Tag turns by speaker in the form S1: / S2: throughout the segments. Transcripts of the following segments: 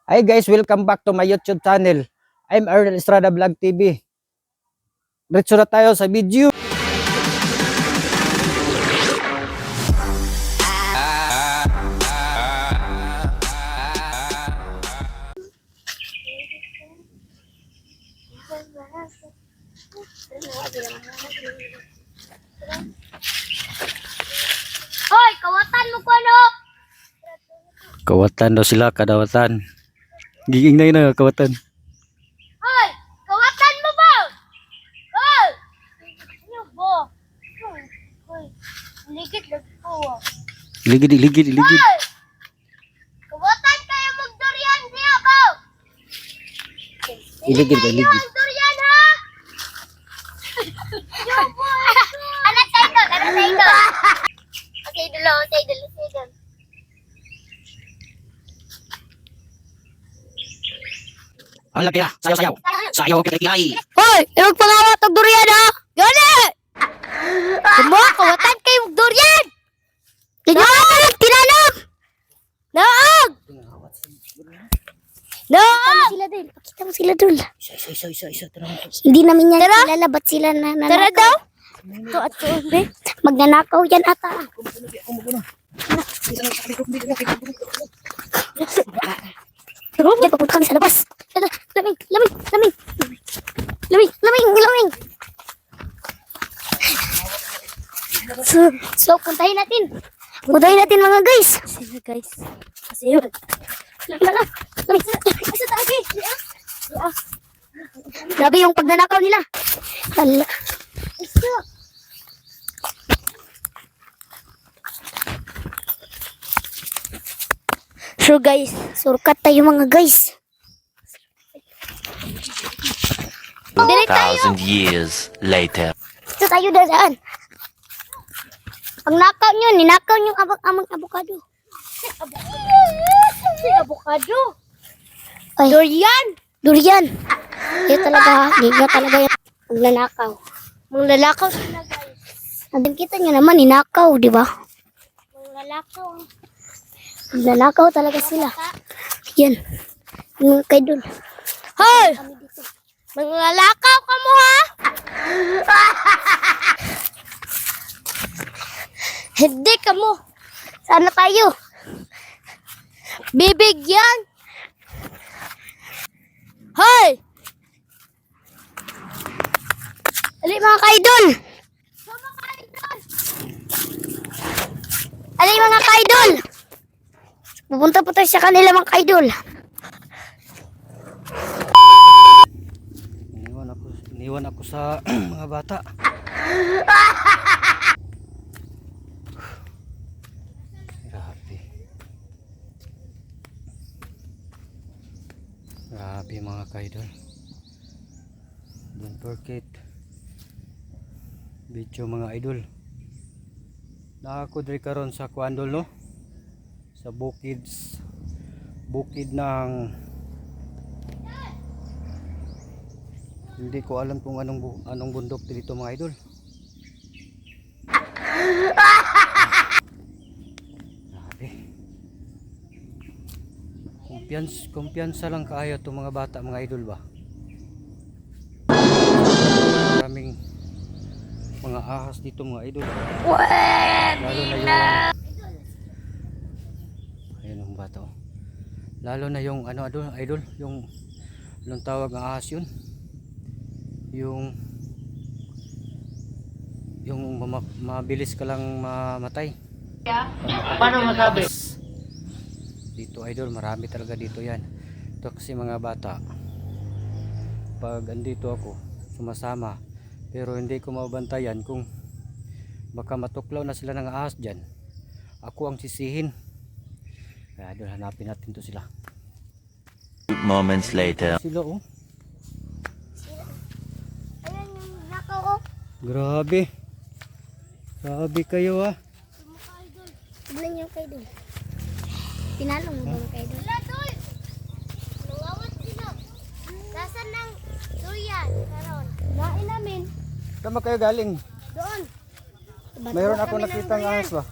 S1: Hi guys, welcome back to my YouTube channel. I'm Ernel Estrada Vlog TV. Diretso na tayo sa video.
S2: Hoy, kawatan mo ko ano?
S1: Kawatan daw sila, kadawatan. Giging na yun na kawatan.
S2: Hoy, kawatan mo ba? Hoy! Ano ba? Hoy, ligid lang po.
S1: Iligid.
S2: Hoy! Kawatan kayo mag-durian siya ba?
S1: Iligid.
S2: Ang durian ha? Anak tayo. Okay, dulo.
S1: Hala kaya, sayaw. Sayaw kita kiyay.
S2: Hoy, yung pangawat ng durian ha? Gani! Kumbawa, kawatan kayo mag-durian! Tinanog! Naog! Pakita mo sila dul.
S1: Isa.
S2: Hindi namin yan kilala. Ba't sila nananakaw? Tara daw. Ito at ito. Magnanakaw yan ata. Diyan, papunta kami sa labas. Lamig. So, puntahin natin. Mga guys. Sige guys. Kasi yun. Lamig. Isa tayo. Grabe yung pagnanakaw nila. Hala. Isa. So guys, surkat tayo mga guys. Direct tayo.
S3: 2,000 years later.
S2: Ito tayo dadaan. Pag nakaw nyo, ninakaw nyo amang avocado. Si avocado? Ay. Durian. Yan talaga, giga talaga yan. Magnanakaw sila guys. Andun kita nyo naman, ninakaw, di ba? Magnanakaw talaga sila. Yan. Yung kay Dul. Hoy! Magnanakaw ka mo ha? Hindi ka mo. Sana tayo. Bibigyan. Hoy! Ali mga kaidol. Ali mga kaidol. Pupunta po tayo sa kanila mga kaidol.
S1: Iniwan ako sa mga bata. Grabe mga kaidol. Don't forget video mga idol. Nakako diri karon sa Kuandol no. Sa bukid ng hindi ko alam kung anong bundok dito mga idol. Grabe. Kumpiyansa lang kaayo itong mga bata mga idol ba. Maraming mga ahas dito mga idol. Lalo na yung ayun ang bata oh. Lalo na yung ano idol, yung anong tawag ng ahas yun, yung mabilis ka lang mamatay.
S3: Paano masabi?
S1: Dito idol, marami talaga dito yan. Ito kasi mga bata, pag andito ako sumasama, pero hindi ko mabantayan kung baka matuklaw na sila ng ahas dyan, ako ang sisihin. Kaya idol, hanapin natin to sila.
S3: Moments later.
S1: Sila oh.
S2: Ayan yung nakaw oh.
S1: Grabe kayo ah.
S2: Tignan yung kaidol. Tinalo mo ba yung kaidol? Wala dul! Nangawat sila. Nasaan ng durian? Karon. Nain namin.
S1: Tama kayo galing.
S2: Doon.
S1: Mayroon ako nakitang ahas ba?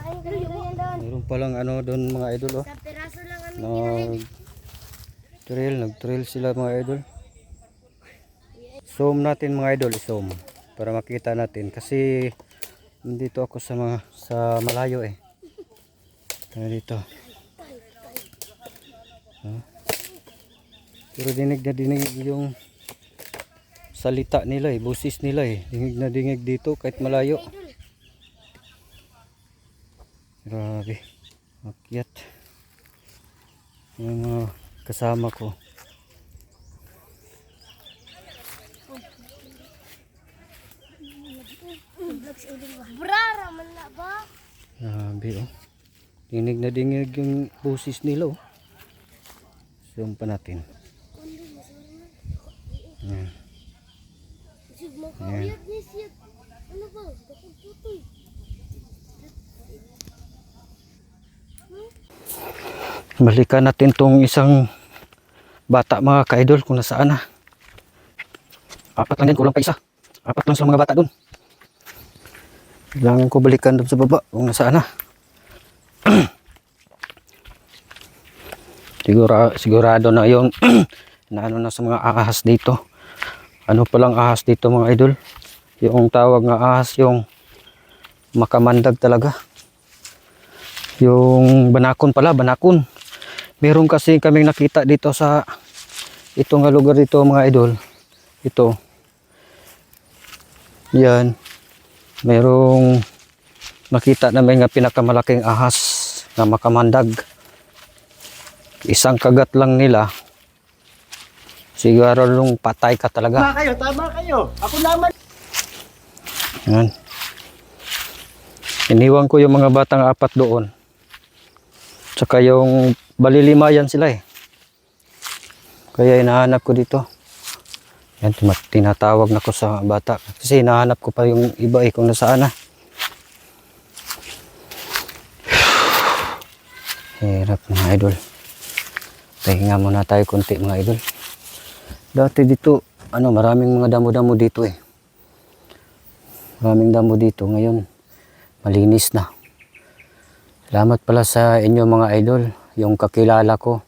S2: Kain kami durian doon.
S1: Mayroon palang ano doon mga idol oh.
S2: Sa piraso lang
S1: Nag-trail sila mga idol. Zoom natin mga idol, zoom para makita natin kasi nandito ako sa malayo eh. Dito. Pero dinig na dinig yung salita nila eh, boses nila eh. Dinig na dinig dito kahit malayo. Grabe. Akyat. Yung mga kasama ko.
S2: Brara man na ba?
S1: Grabe oh. Dinig na dinig yung boses nila oh. Zoom pa natin. Yan. Yan.
S2: Ano ba? Dakong putoy.
S1: Balikan natin tong isang bata mga ka-idol kung nasaan na. 4 lang yan, kulang pa isa. 4 lang sa mga bata dun. Kailangan ko balikan doon sa baba kung nasaan na. Sigurado na yun na ano na sa mga ahas dito. Ano palang ahas dito mga idol? Yung tawag nga ahas yung makamandag talaga. Yung banakon pala, banakon. Meron kasi kaming nakita dito sa itong lugar dito mga idol. Ito. Yan. Merong nakita namin nga pinakamalaking ahas na makamandag. Isang kagat lang nila. Siguro yung patay ka talaga.
S4: Tama kayo. Ako naman.
S1: Yan. Iniwan ko yung mga batang 4 doon. Tsaka yung balilimayan sila eh. Kaya hinahanap ko dito. Yan, tinatawag na ko sa bata. Kasi hinahanap ko pa yung iba eh kung nasaan na. Hirap mga idol. Pahinga muna tayo konti mga idol. Dati dito, maraming mga damo-damo dito eh. Maraming damo dito. Ngayon, malinis na. Salamat pala sa inyo mga idol, yung kakilala ko.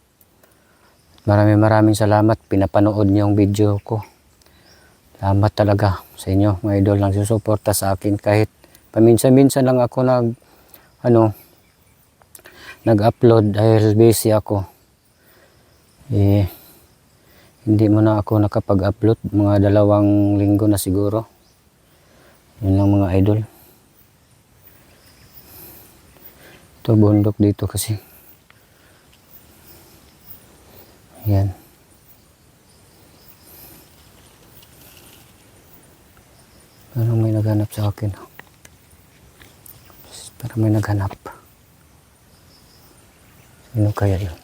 S1: Maraming salamat, pinapanood niyo yung video ko. Salamat talaga sa inyo mga idol lang susuporta sa akin kahit paminsan-minsan lang ako nag-upload dahil busy ako. Hindi mo na ako nakapag-upload, mga 2 linggo na siguro. Yun lang mga idol. Ito bundok dito kasi. Yan. Parang may naghanap sa akin. Parang may naghanap. Sino kaya yun?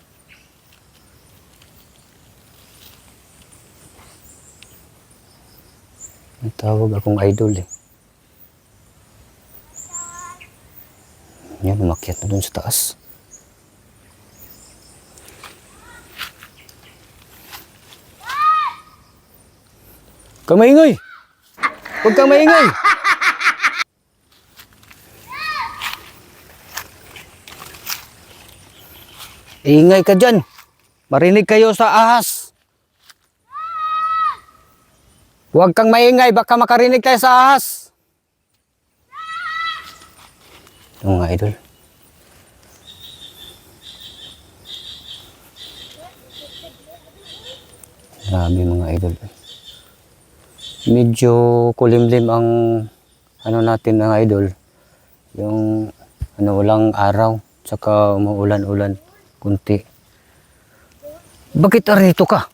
S1: May tawag akong idol eh. Yan, umakyat na dun sa taas. Huwag kang maingay! Huwag kang maingay! Ingay ka dyan! Marinig kayo sa ahas! Huwag kang maingay, baka makarinig tayo sa ahas! Ito mga idol. Grabe mga idol. Medyo kulimlim ang natin mga idol. Yung walang araw, tsaka umuulan-ulan kunti. Bakit arito ka?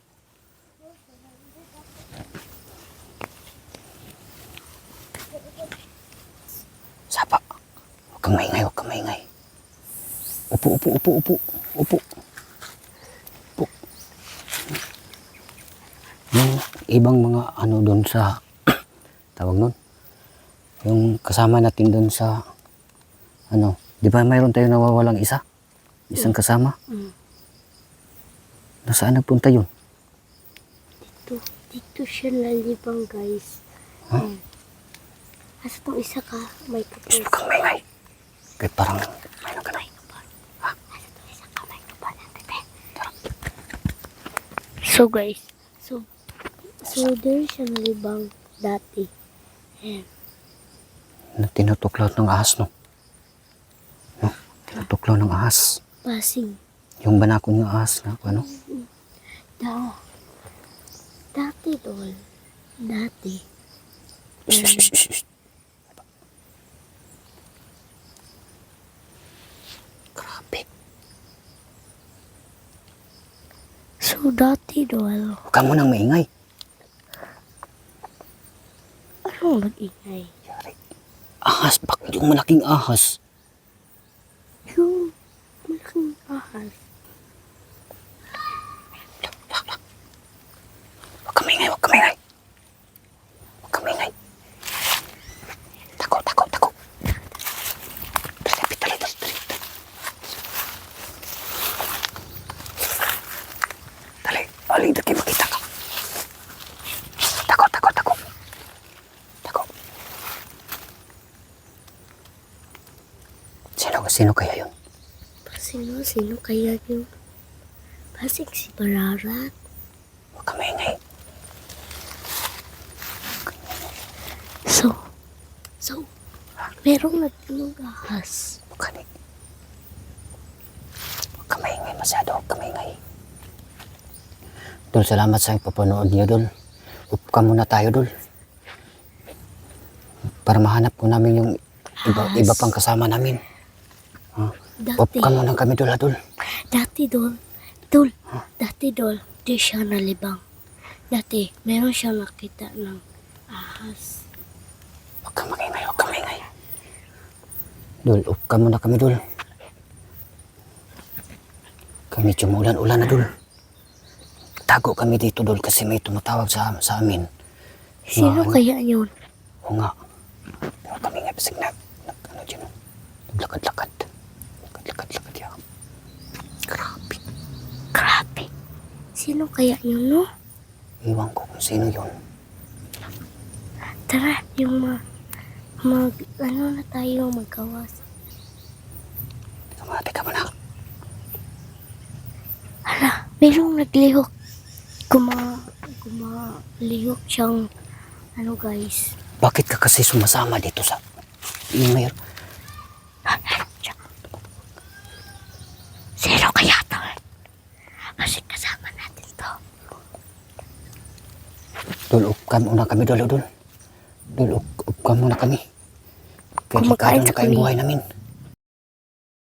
S1: Sapa. Huwag kang maingay, huwag kang maingay. Upo. Yung ibang mga doon sa tawag nun. Yung kasama natin doon sa di ba mayroon tayo nawawalang isang kasama? Nasaan nagpunta yun?
S2: Dito siya nalibang guys.
S1: Huh?
S2: Asa tong isa ka, may kapal.
S1: Huwag kang maingay. Kaya parang may naganap. Ha?
S2: Asa tong isa ka, may kapal. So guys, so there siya nalibang dati. Ayan.
S1: Na tinutuklaw ng ahas, no? No? Tinutuklaw ng ahas.
S2: Pasig.
S1: Yung banako ng ahas na, ano?
S2: Dati tol. Dati.
S1: Shh, shh, shh, shh. Grabe.
S2: So dati tol.
S1: Huwag ka munang maingay.
S2: Anong mag-ingay?
S1: Ahas, bakit yung malaking ahas?
S2: Yung malaking ahas.
S1: Huwag ka maingay, huwag ka maingay. Huwag ka maingay. Tako, tako, tako. Dali, dali, dali, dali. Dali, aling dali makita ka. Tako, tako, tako. Tako. Sino kaya yun?
S2: Sino kaya yun? Pasig si Bararat.
S1: Huwag ka maingay.
S2: So, merong nagtunog ahas.
S1: Huwag ka ni. Huwag ka maingay masyado, huwag ka maingay. Dol, salamat sa papanood niyo, Dol. Upo ka muna tayo, Dol. Para mahanap ko namin yung iba pang kasama namin. Upo
S2: Dati,
S1: ka muna kami, Dol, ha, Dol.
S2: dati dol, di siya nalibang. Dati, meron siya nakita ng ahas.
S1: Huwag ka maingay, huwag ka maingay. Dol, upo ka muna kami, Dol. Kami umulan-ulan na, Dol. Tago kami dito, Dol, kasi may tumatawag sa amin.
S2: Sino kaya yun?
S1: Oo nga. Pero kami nga basig ano dyan, naglakad-lakad. Naglakad-lakad yan. Grabe.
S2: Grabe. Sino kaya yun, no?
S1: Iwan ko kung sino yun.
S2: Tara, yung ano na tayo magkawas.
S1: Teka muna.
S2: Hala, merong naglihok. Gumalihok siyang, ano guys.
S1: Bakit ka kasi sumasama dito sa email?
S2: Sino kaya to? Kasi kasama natin to.
S1: Dul, upkan muna kami, Dul. Dul, upkan muna kami. Kaya
S2: Kumakain
S1: na
S2: sa
S1: kayong
S2: kami.
S1: buhay namin.